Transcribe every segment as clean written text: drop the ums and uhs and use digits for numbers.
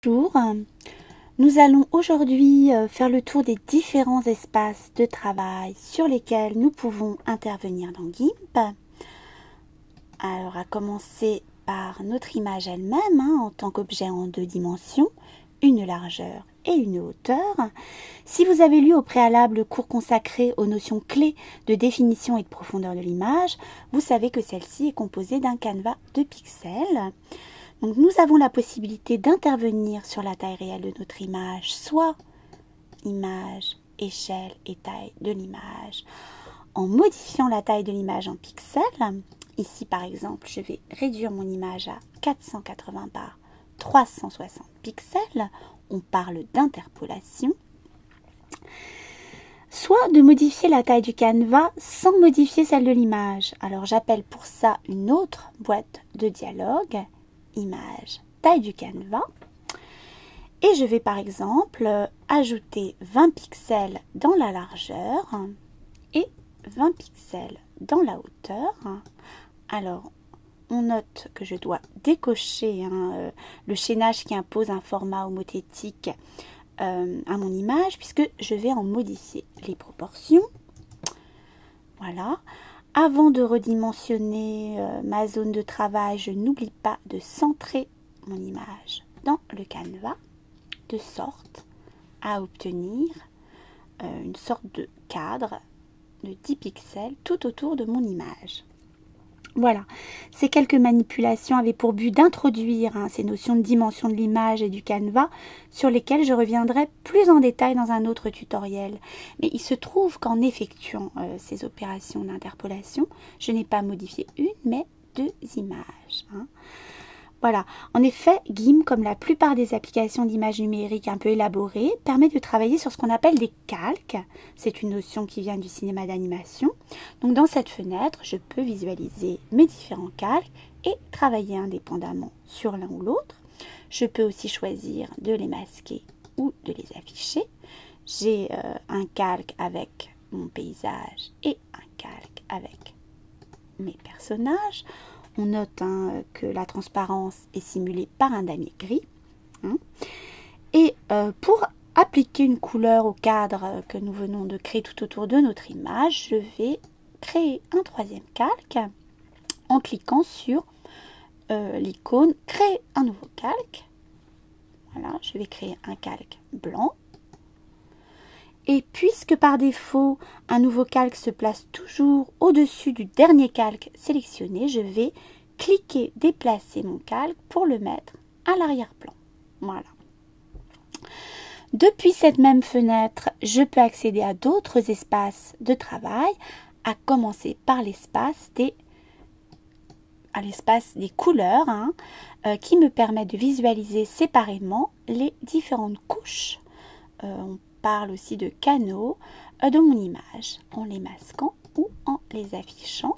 Bonjour, nous allons aujourd'hui faire le tour des différents espaces de travail sur lesquels nous pouvons intervenir dans GIMP. Alors à commencer par notre image elle-même en tant qu'objet en 2 dimensions, une largeur et une hauteur. Si vous avez lu au préalable le cours consacré aux notions clés de définition et de profondeur de l'image, vous savez que celle-ci est composée d'un canevas de pixels. Donc nous avons la possibilité d'intervenir sur la taille réelle de notre image, soit image, échelle et taille de l'image, en modifiant la taille de l'image en pixels. Ici par exemple, je vais réduire mon image à 480 par 360 pixels. On parle d'interpolation. Soit de modifier la taille du canevas sans modifier celle de l'image. Alors j'appelle pour ça une autre boîte de dialogue. Image, taille du canevas, et je vais par exemple ajouter 20 pixels dans la largeur et 20 pixels dans la hauteur. Alors on note que je dois décocher le chaînage qui impose un format homothétique à mon image, puisque je vais en modifier les proportions. Voilà. Avant de redimensionner ma zone de travail, je n'oublie pas de centrer mon image dans le canevas, de sorte à obtenir une sorte de cadre de 10 pixels tout autour de mon image. Voilà, ces quelques manipulations avaient pour but d'introduire ces notions de dimension de l'image et du canevas sur lesquelles je reviendrai plus en détail dans un autre tutoriel. Mais il se trouve qu'en effectuant ces opérations d'interpolation, je n'ai pas modifié une, mais 2 images. Voilà, en effet, GIMP, comme la plupart des applications d'images numériques un peu élaborées, permet de travailler sur ce qu'on appelle des calques. C'est une notion qui vient du cinéma d'animation. Donc dans cette fenêtre, je peux visualiser mes différents calques et travailler indépendamment sur l'un ou l'autre. Je peux aussi choisir de les masquer ou de les afficher. J'ai un calque avec mon paysage et un calque avec mes personnages. On note que la transparence est simulée par un damier gris. Et pour appliquer une couleur au cadre que nous venons de créer tout autour de notre image, je vais créer un 3e calque en cliquant sur l'icône « Créer un nouveau calque ». Voilà, je vais créer un calque blanc. Et puisque par défaut, un nouveau calque se place toujours au-dessus du dernier calque sélectionné, je vais cliquer, déplacer mon calque pour le mettre à l'arrière-plan. Voilà. Depuis cette même fenêtre, je peux accéder à d'autres espaces de travail, à commencer par l'espace des couleurs, qui me permet de visualiser séparément les différentes couches. On parle aussi de canaux de mon image, en les masquant ou en les affichant.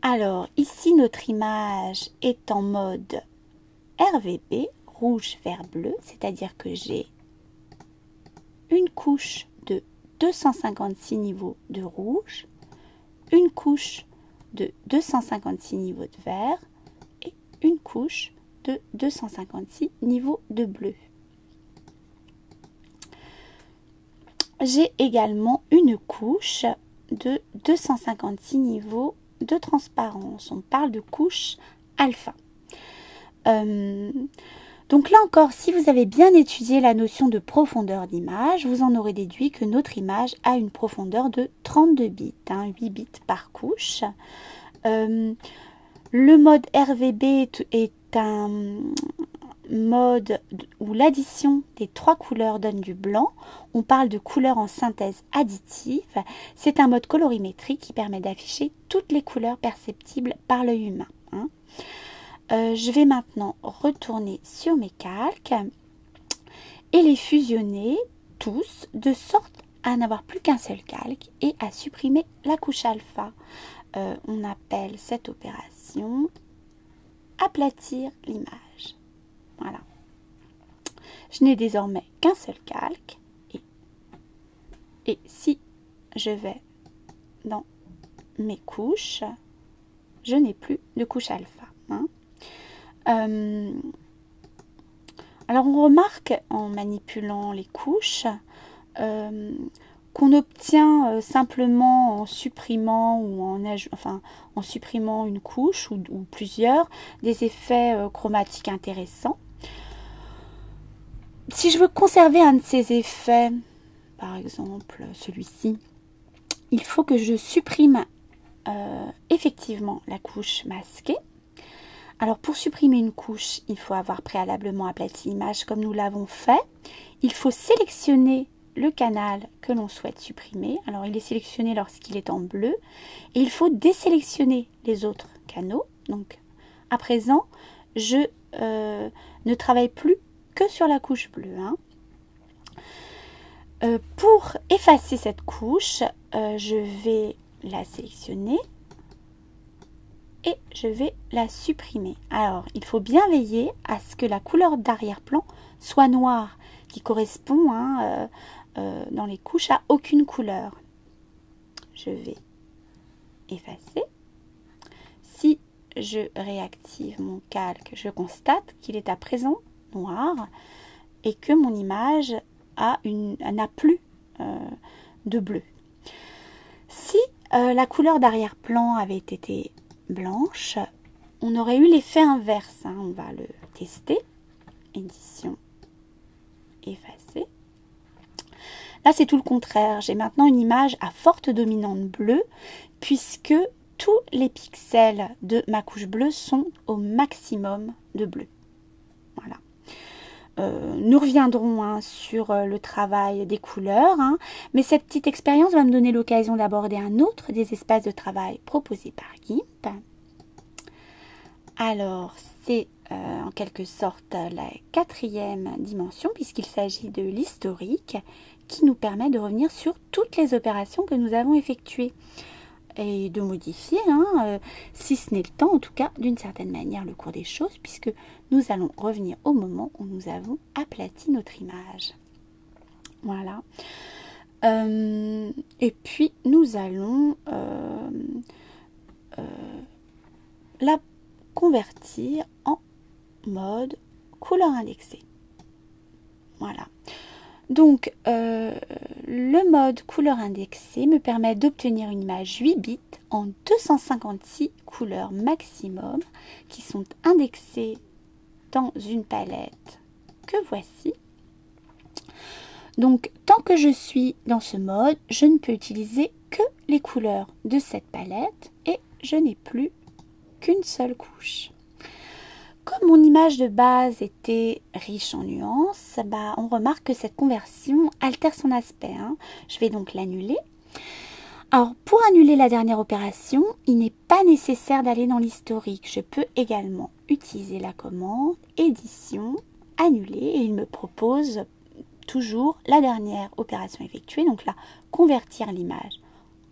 Alors ici notre image est en mode RVB, rouge, vert, bleu, c'est-à-dire que j'ai une couche de 256 niveaux de rouge, une couche de 256 niveaux de vert et une couche de 256 niveaux de bleu. J'ai également une couche de 256 niveaux de transparence. On parle de couche alpha. Donc là encore, si vous avez bien étudié la notion de profondeur d'image, vous en aurez déduit que notre image a une profondeur de 32 bits, 8 bits par couche. Le mode RVB est un mode où l'addition des 3 couleurs donne du blanc. On parle de couleurs en synthèse additive. C'est un mode colorimétrique qui permet d'afficher toutes les couleurs perceptibles par l'œil humain. Je vais maintenant retourner sur mes calques et les fusionner tous de sorte à n'avoir plus qu'un seul calque et à supprimer la couche alpha. On appelle cette opération aplatir l'image. Voilà. Je n'ai désormais qu'un seul calque et si je vais dans mes couches, je n'ai plus de couche alpha. Alors on remarque en manipulant les couches qu'on obtient simplement en supprimant ou en supprimant une couche ou plusieurs, des effets chromatiques intéressants. Si je veux conserver un de ces effets, par exemple celui-ci, il faut que je supprime effectivement la couche masquée. Alors pour supprimer une couche, il faut avoir préalablement aplati l'image comme nous l'avons fait. Il faut sélectionner le canal que l'on souhaite supprimer. Alors il est sélectionné lorsqu'il est en bleu. Et il faut désélectionner les autres canaux. Donc à présent, je ne travaille plus que sur la couche bleue. Pour effacer cette couche, je vais la sélectionner. Et je vais la supprimer. Alors, il faut bien veiller à ce que la couleur d'arrière-plan soit noire, qui correspond dans les couches à aucune couleur. Je vais effacer. Si je réactive mon calque, je constate qu'il est à présent noir et que mon image n'a plus de bleu. Si la couleur d'arrière-plan avait été blanche, on aurait eu l'effet inverse. On va le tester. Édition, effacer. Là, c'est tout le contraire. J'ai maintenant une image à forte dominante bleue puisque tous les pixels de ma couche bleue sont au maximum de bleu. Voilà. Nous reviendrons sur le travail des couleurs, mais cette petite expérience va me donner l'occasion d'aborder un autre des espaces de travail proposés par GIMP. Alors, c'est en quelque sorte la 4e dimension, puisqu'il s'agit de l'historique, qui nous permet de revenir sur toutes les opérations que nous avons effectuées et de modifier, si ce n'est le temps, en tout cas, d'une certaine manière, le cours des choses, puisque nous allons revenir au moment où nous avons aplati notre image. Voilà. Et puis, nous allons la convertir en mode couleur indexée. Voilà. Donc, le mode couleur indexée me permet d'obtenir une image 8 bits en 256 couleurs maximum qui sont indexées dans une palette que voici. Donc, tant que je suis dans ce mode, je ne peux utiliser que les couleurs de cette palette et je n'ai plus qu'une seule couche. Comme mon image de base était riche en nuances, on remarque que cette conversion altère son aspect. Je vais donc l'annuler. Alors, pour annuler la dernière opération, il n'est pas nécessaire d'aller dans l'historique. Je peux également utiliser la commande édition, annuler, et il me propose toujours la dernière opération effectuée, donc là, convertir l'image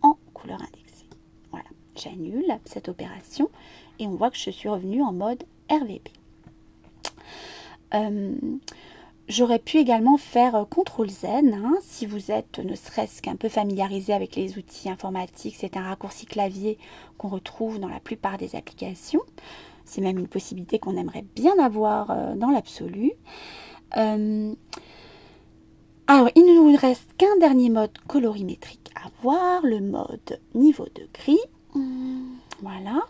en couleur indexée. Voilà, j'annule cette opération et on voit que je suis revenue en mode RVB. J'aurais pu également faire CTRL-Z, si vous êtes ne serait-ce qu'un peu familiarisé avec les outils informatiques. C'est un raccourci clavier qu'on retrouve dans la plupart des applications. C'est même une possibilité qu'on aimerait bien avoir dans l'absolu. Alors, il ne nous reste qu'un dernier mode colorimétrique à voir, le mode niveau de gris. Voilà.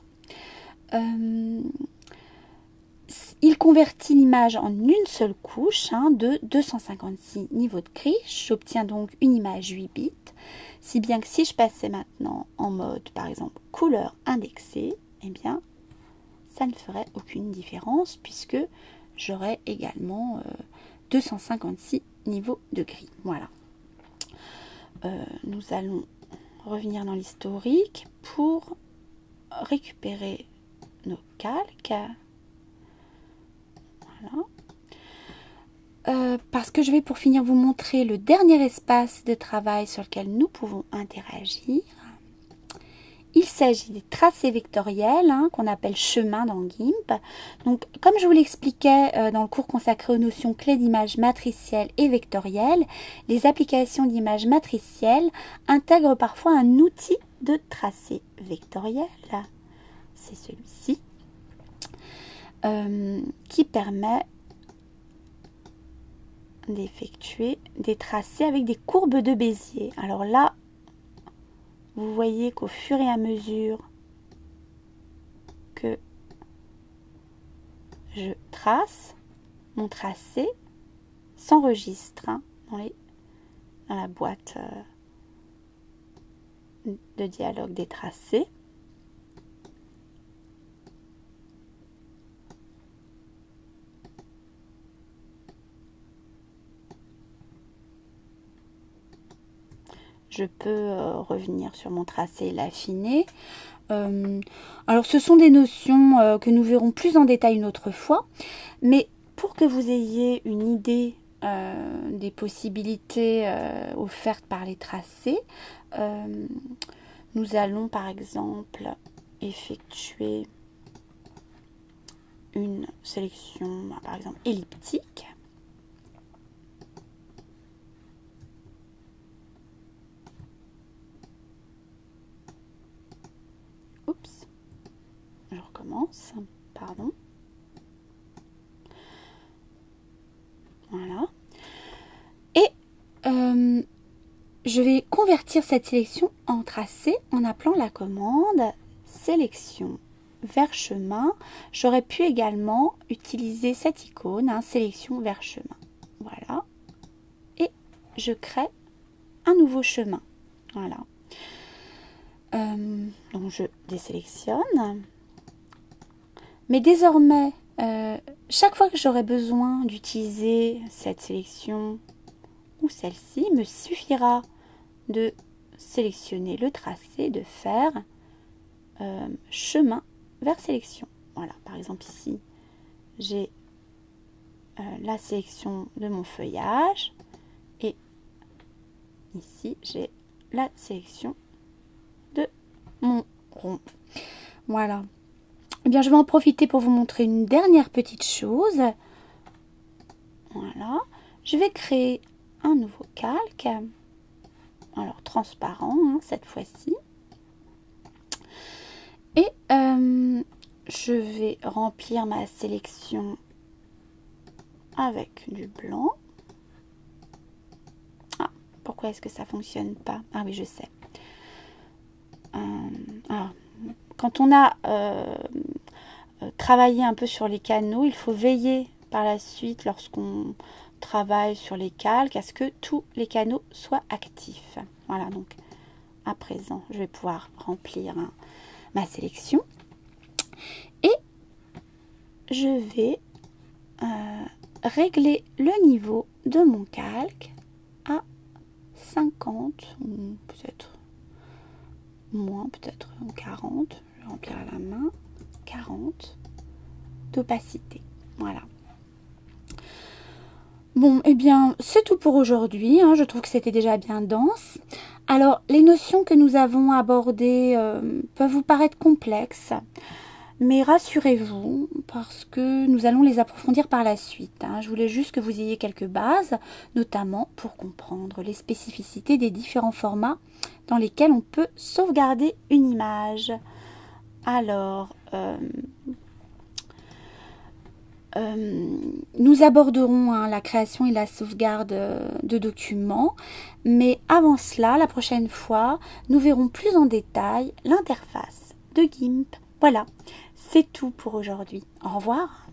Il convertit l'image en une seule couche de 256 niveaux de gris. J'obtiens donc une image 8 bits. Si bien que si je passais maintenant en mode, par exemple, couleur indexée, eh bien, ça ne ferait aucune différence puisque j'aurais également 256 niveaux de gris. Voilà. Nous allons revenir dans l'historique pour récupérer nos calques. Voilà. Parce que je vais pour finir vous montrer le dernier espace de travail sur lequel nous pouvons interagir. Il s'agit des tracés vectoriels qu'on appelle chemin dans GIMP. Donc, comme je vous l'expliquais dans le cours consacré aux notions clés d'images matricielles et vectorielles, les applications d'images matricielles intègrent parfois un outil de tracé vectoriel. C'est celui-ci qui permet d'effectuer des tracés avec des courbes de Bézier. Alors là, vous voyez qu'au fur et à mesure que je trace, mon tracé s'enregistre dans la boîte de dialogue des tracés. Je peux revenir sur mon tracé et l'affiner. Alors ce sont des notions que nous verrons plus en détail une autre fois, mais pour que vous ayez une idée des possibilités offertes par les tracés, nous allons par exemple effectuer une sélection par exemple elliptique. Oups, je recommence, pardon. Voilà. Et je vais convertir cette sélection en tracé en appelant la commande sélection vers chemin. J'aurais pu également utiliser cette icône, sélection vers chemin. Voilà. Et je crée un nouveau chemin. Voilà. Donc je désélectionne. Mais désormais, chaque fois que j'aurai besoin d'utiliser cette sélection ou celle-ci, il me suffira de sélectionner le tracé, de faire chemin vers sélection. Voilà, par exemple ici, j'ai la sélection de mon feuillage et ici, j'ai la sélection de mon rond. Voilà. Eh bien, je vais en profiter pour vous montrer une dernière petite chose. Voilà. Je vais créer un nouveau calque. Alors, transparent, cette fois-ci. Et je vais remplir ma sélection avec du blanc. Ah, pourquoi est-ce que ça ne fonctionne pas? Ah oui, je sais. Alors, quand on a travaillé un peu sur les canaux, il faut veiller par la suite, lorsqu'on travaille sur les calques, à ce que tous les canaux soient actifs. Voilà, donc à présent, je vais pouvoir remplir ma sélection. Et je vais régler le niveau de mon calque à 50, ou peut-être moins, peut-être 40. Je vais remplir à la main. 40 d'opacité. Voilà. Bon, eh bien, c'est tout pour aujourd'hui. Je trouve que c'était déjà bien dense. Alors, les notions que nous avons abordées peuvent vous paraître complexes, mais rassurez-vous, parce que nous allons les approfondir par la suite. Je voulais juste que vous ayez quelques bases, notamment pour comprendre les spécificités des différents formats dans lesquels on peut sauvegarder une image. Alors, nous aborderons la création et la sauvegarde de documents, mais avant cela, la prochaine fois, nous verrons plus en détail l'interface de GIMP. Voilà, c'est tout pour aujourd'hui. Au revoir.